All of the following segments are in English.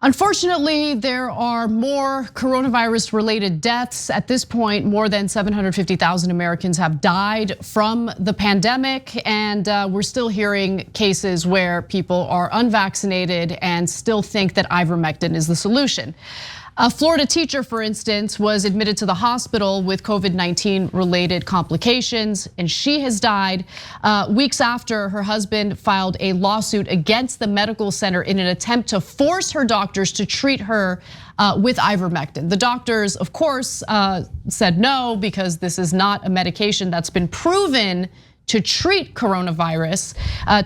Unfortunately, there are more coronavirus-related deaths. At this point, more than 750,000 Americans have died from the pandemic, and we're still hearing cases where people are unvaccinated and still think that ivermectin is the solution. A Florida teacher, for instance, was admitted to the hospital with COVID-19 related complications, and she has died weeks after her husband filed a lawsuit against the medical center in an attempt to force her doctors to treat her with ivermectin. The doctors, of course, said no, because this is not a medication that's been proven to treat coronavirus.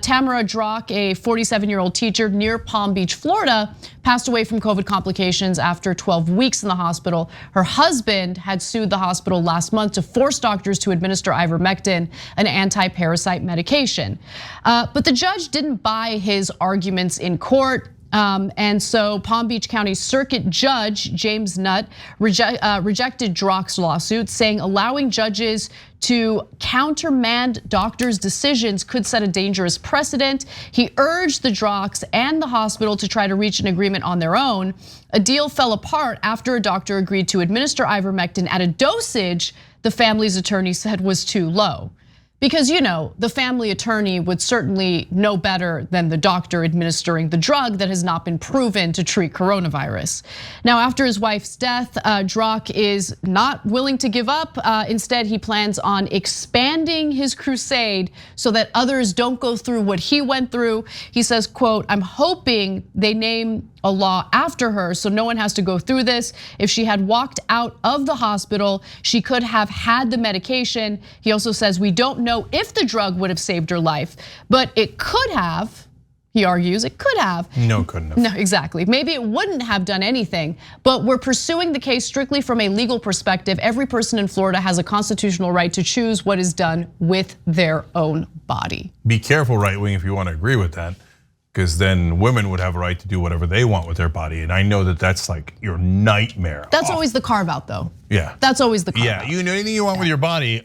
Tamara Drock, a 47-year-old teacher near Palm Beach, Florida, passed away from COVID complications after 12 weeks in the hospital. Her husband had sued the hospital last month to force doctors to administer ivermectin, an anti-parasite medication. But the judge didn't buy his arguments in court. And so Palm Beach County Circuit Judge James Nutt rejected Drock's lawsuit, saying allowing judges to countermand doctors' decisions could set a dangerous precedent. He urged the Drocks and the hospital to try to reach an agreement on their own. A deal fell apart after a doctor agreed to administer ivermectin at a dosage the family's attorney said was too low. Because the family attorney would certainly know better than the doctor administering the drug that has not been proven to treat coronavirus. Now, after his wife's death, Drock is not willing to give up. Instead, he plans on expanding his crusade so that others don't go through what he went through. He says, quote, "I'm hoping they name a law after her so no one has to go through this. If she had walked out of the hospital, she could have had the medication." He also says, "We don't know if the drug would have saved her life, but it could have." He argues it could have. No, it couldn't have. No, exactly. Maybe it wouldn't have done anything, but we're pursuing the case strictly from a legal perspective. Every person in Florida has a constitutional right to choose what is done with their own body. Be careful, right wing, if you want to agree with that, because then women would have a right to do whatever they want with their body. And I know that that's like your nightmare. That's always the carve out though. Yeah. That's always the carve out. Yeah, you can do anything you want with your body,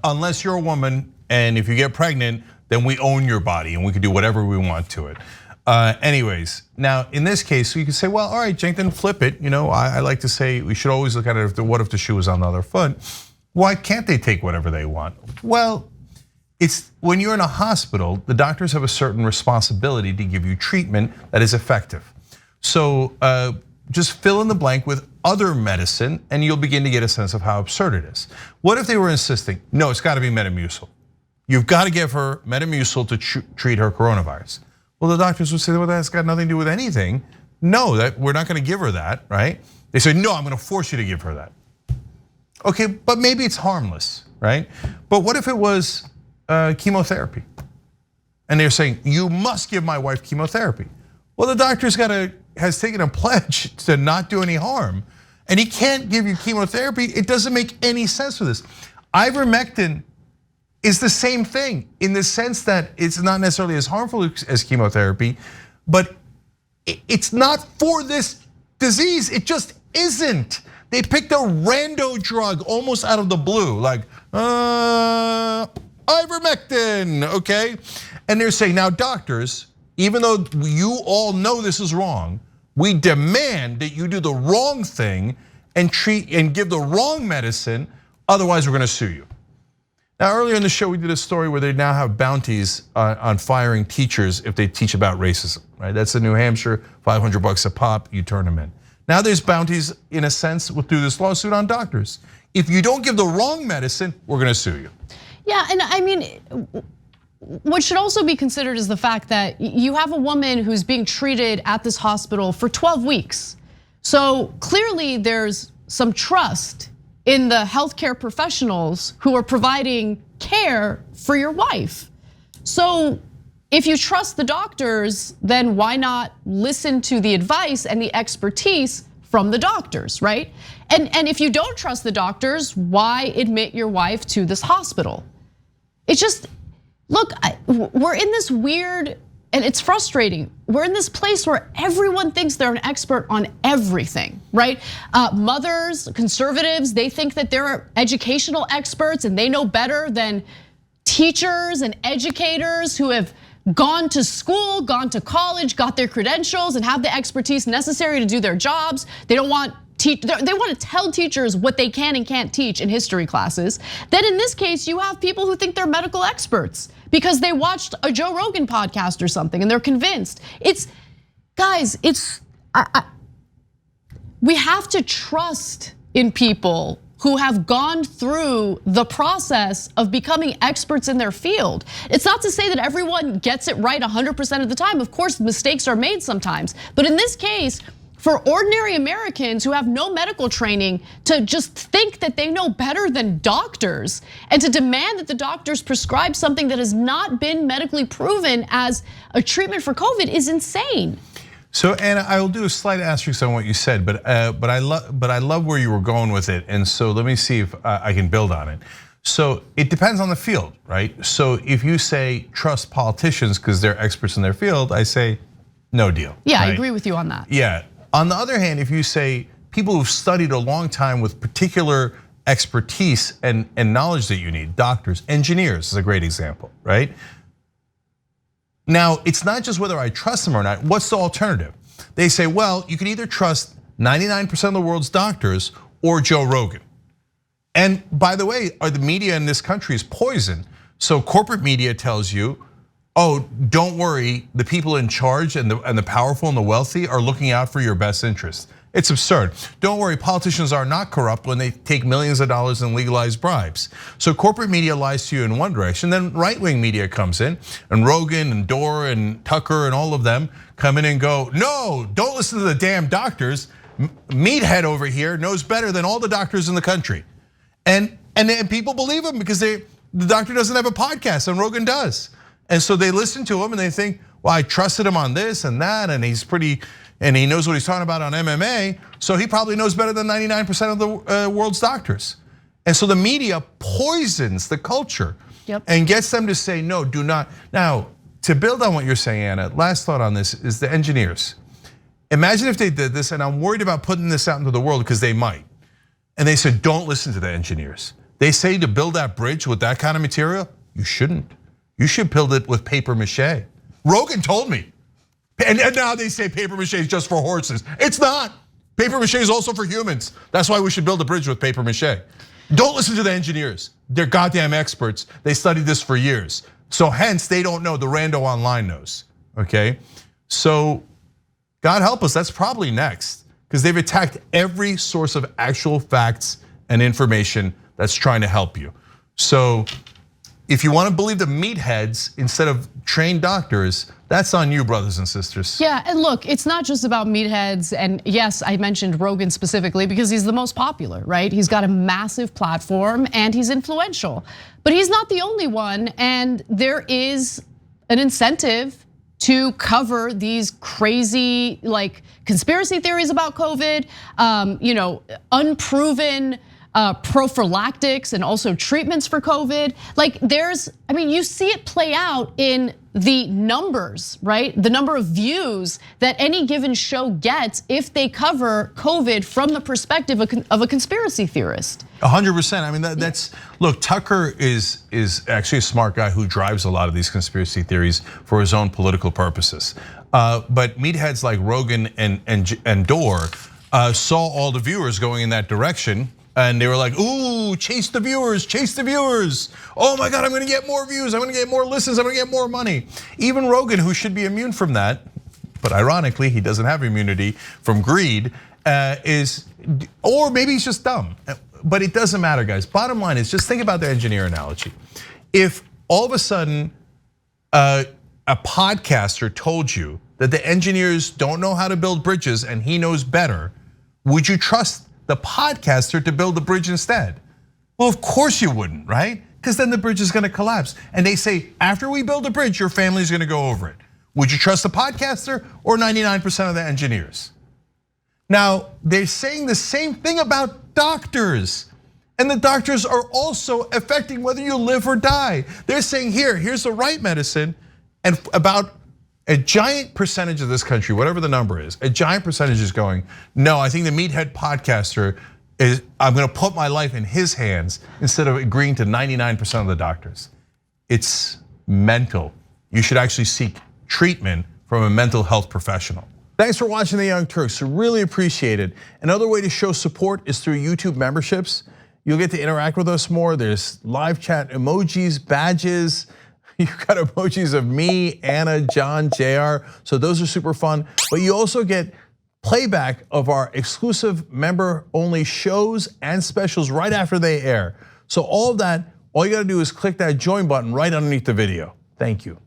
unless you're a woman, and if you get pregnant, then we own your body and we can do whatever we want to it. Anyways, now in this case, you can say, well, all right, Cenk, then flip it. I like to say we should always look at it, what if the shoe was on the other foot? Why can't they take whatever they want? Well, it's when you're in a hospital, the doctors have a certain responsibility to give you treatment that is effective. So just fill in the blank with other medicine and you'll begin to get a sense of how absurd it is. What if they were insisting, no, it's gotta be Metamucil. You've gotta give her Metamucil to treat her coronavirus. Well, the doctors would say, well, that's got nothing to do with anything. No, that we're not gonna give her that, right? They say, no, I'm gonna force you to give her that. Okay, but maybe it's harmless, right? But what if it was chemotherapy? And they're saying, you must give my wife chemotherapy. Well, the doctor's has taken a pledge to not do any harm, and he can't give you chemotherapy. It doesn't make any sense for this. Ivermectin is the same thing in the sense that it's not necessarily as harmful as chemotherapy, but it's not for this disease. It just isn't. They picked a rando drug almost out of the blue, like ivermectin, okay? And they're saying, now doctors, even though you all know this is wrong, we demand that you do the wrong thing and treat and give the wrong medicine, otherwise we're gonna sue you. Now, earlier in the show, we did a story where they now have bounties on firing teachers if they teach about racism, right? That's in New Hampshire, $500 a pop, you turn them in. Now there's bounties, in a sense, through this lawsuit on doctors. If you don't give the wrong medicine, we're gonna sue you. Yeah, and I mean, what should also be considered is the fact that you have a woman who's being treated at this hospital for 12 weeks. So clearly there's some trust in the healthcare professionals who are providing care for your wife. So if you trust the doctors, then why not listen to the advice and the expertise from the doctors, right? And if you don't trust the doctors, why admit your wife to this hospital? It's just, look, we're in this weird, and it's frustrating. We're in this place where everyone thinks they're an expert on everything, right? Mothers, conservatives, they think that they're educational experts and they know better than teachers and educators who have gone to school, gone to college, got their credentials, and have the expertise necessary to do their jobs. They don't want they want to tell teachers what they can and can't teach in history classes. Then in this case, you have people who think they're medical experts because they watched a Joe Rogan podcast or something and they're convinced. Guys, we have to trust in people who have gone through the process of becoming experts in their field. It's not to say that everyone gets it right 100% of the time. Of course, mistakes are made sometimes. But in this case, for ordinary Americans who have no medical training to just think that they know better than doctors and to demand that the doctors prescribe something that has not been medically proven as a treatment for COVID is insane. So, Anna, I will do a slight asterisk on what you said, but I love where you were going with it, and so let me see if I can build on it. So it depends on the field, right? So if you say trust politicians because they're experts in their field, I say no deal. Yeah, right? I agree with you on that. Yeah. On the other hand, if you say people who've studied a long time with particular expertise and knowledge that you need, doctors, engineers is a great example, right? Now, it's not just whether I trust them or not. What's the alternative? They say, well, you can either trust 99% of the world's doctors or Joe Rogan. And by the way, the media in this country is poison. So corporate media tells you, oh, don't worry, the people in charge and the powerful and the wealthy are looking out for your best interest. It's absurd. Don't worry, politicians are not corrupt when they take millions of dollars in legalized bribes. So corporate media lies to you in one direction, then right-wing media comes in, and Rogan and Dore and Tucker and all of them come in and go, no, don't listen to the damn doctors. Meathead over here knows better than all the doctors in the country. And people believe him because the doctor doesn't have a podcast and Rogan does. And so they listen to him and they think, well, I trusted him on this and that, and he's pretty, and he knows what he's talking about on MMA, so he probably knows better than 99% of the world's doctors. And so the media poisons the culture and gets them to say, no, do not. Now, to build on what you're saying, Anna, last thought on this is the engineers. Imagine if they did this, and I'm worried about putting this out into the world because they might. And they said, don't listen to the engineers. They say to build that bridge with that kind of material, you shouldn't. You should build it with paper mache. Rogan told me. And now they say paper mache is just for horses. It's not. Paper mache is also for humans. That's why we should build a bridge with paper mache. Don't listen to the engineers. They're goddamn experts. They studied this for years. So hence they don't know, the rando online knows, okay? So God help us, that's probably next. Because they've attacked every source of actual facts and information that's trying to help you. So if you want to believe the meatheads instead of trained doctors, that's on you, brothers and sisters. Yeah, and look, it's not just about meatheads. And yes, I mentioned Rogan specifically because he's the most popular, right? He's got a massive platform and he's influential. But he's not the only one, and there is an incentive to cover these crazy like conspiracy theories about COVID, unproven prophylactics and also treatments for COVID. Like you see it play out in the numbers, right? The number of views that any given show gets if they cover COVID from the perspective of a conspiracy theorist. 100%. I mean, that's look. Tucker is actually a smart guy who drives a lot of these conspiracy theories for his own political purposes. But meatheads like Rogan and Dore saw all the viewers going in that direction. And they were like, ooh, chase the viewers, chase the viewers. Oh my God, I'm gonna get more views, I'm gonna get more listens, I'm gonna get more money. Even Rogan, who should be immune from that, but ironically, he doesn't have immunity from greed, or maybe he's just dumb. But it doesn't matter, guys. Bottom line is, just think about the engineer analogy. If all of a sudden, a podcaster told you that the engineers don't know how to build bridges and he knows better, would you trust the podcaster to build the bridge instead? Well, of course you wouldn't, right? Because then the bridge is gonna collapse. And they say, after we build a bridge, your family's gonna go over it. Would you trust the podcaster or 99% of the engineers? Now, they're saying the same thing about doctors. And the doctors are also affecting whether you live or die. They're saying, here's the right medicine, and about a giant percentage of this country, whatever the number is, a giant percentage is going, no, I think the meathead podcaster I'm gonna put my life in his hands instead of agreeing to 99% of the doctors. It's mental. you should actually seek treatment from a mental health professional. Thanks for watching The Young Turks, really appreciate it. Another way to show support is through YouTube memberships. You'll get to interact with us more. There's live chat emojis, badges. You've got emojis of me, Anna, John, JR, so those are super fun. But you also get playback of our exclusive member-only shows and specials right after they air. So all of that, all you gotta do is click that join button right underneath the video. Thank you.